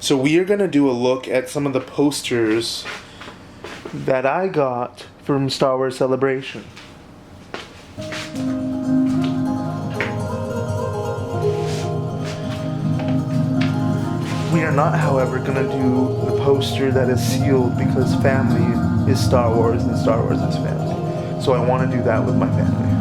So we are going to do a look at some of the posters that I got from Star Wars Celebration. We are not, however, going to do the poster that is sealed because family is Star Wars and Star Wars is family. So I want to do that with my family.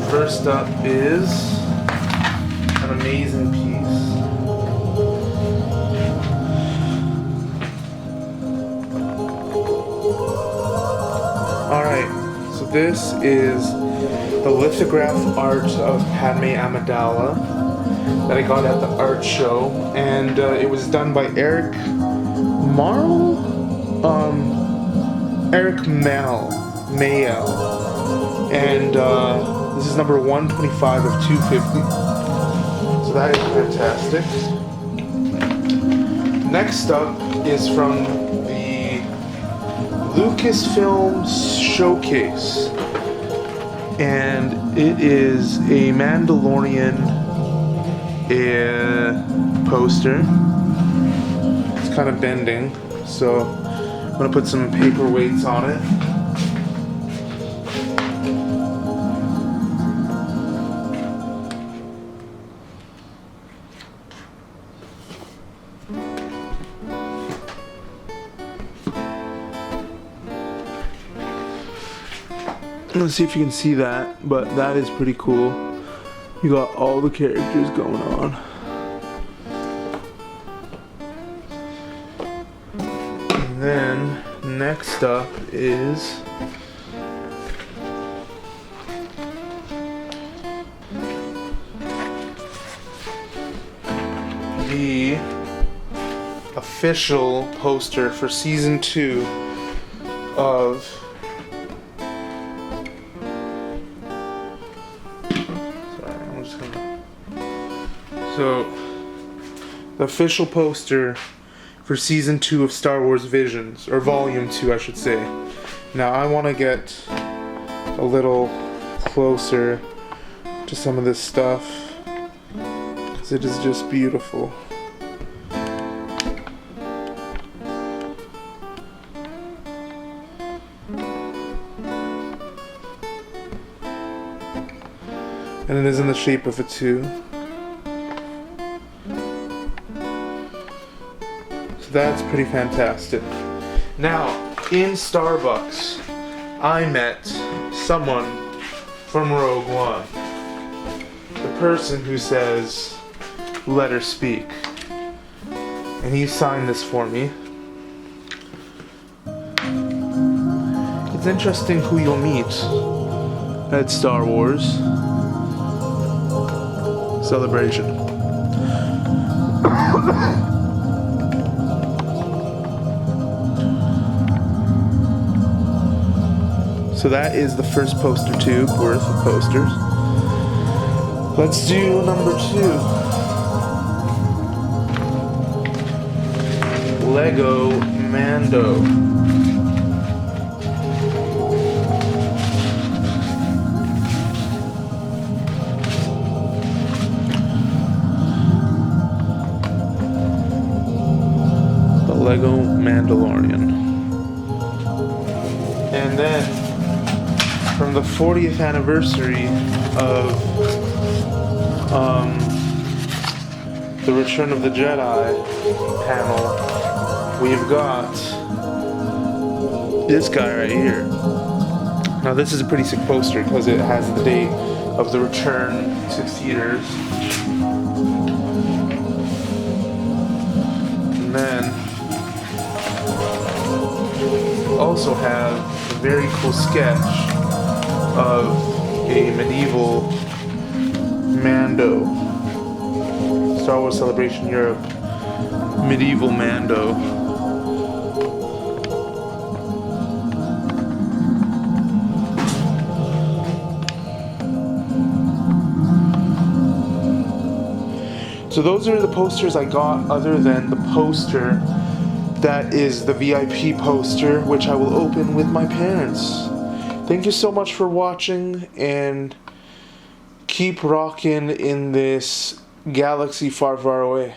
First up is an amazing piece. Alright, so this is the lithograph art of Padme Amidala that I got at the art show, and it was done by Eric Mayel, and this is number 125 of 250. So that is fantastic. Next up is from the Lucasfilm Showcase. And it is a Mandalorian poster. It's kind of bending, so I'm going to put some paperweights on it. Let's see if you can see that, but that is pretty cool. You got all the characters going on. And then next up is the official poster for season 2 of So, the official poster for Season 2 of Star Wars Visions, or Volume 2 I should say. Now I want to get a little closer to some of this stuff, because it is just beautiful. And it is in the shape of a 2. That's pretty fantastic. Now, in Starbucks, I met someone from Rogue One. The person who says, "Let her speak." And he signed this for me. It's interesting who you'll meet at Star Wars Celebration. So that is the first poster tube worth of posters. Let's do number 2. Lego Mando. The Lego Mandalorian. And then from the 40th anniversary of the Return of the Jedi panel, we've got this guy right here. Now this is a pretty sick poster because it has the date of the return to theaters. And then also have a very cool sketch of a medieval Mando, Star Wars Celebration Europe, Medieval Mando. So those are the posters I got, other than the poster that is the VIP poster, which I will open with my parents. Thank you so much for watching, and keep rocking in this galaxy far, far away.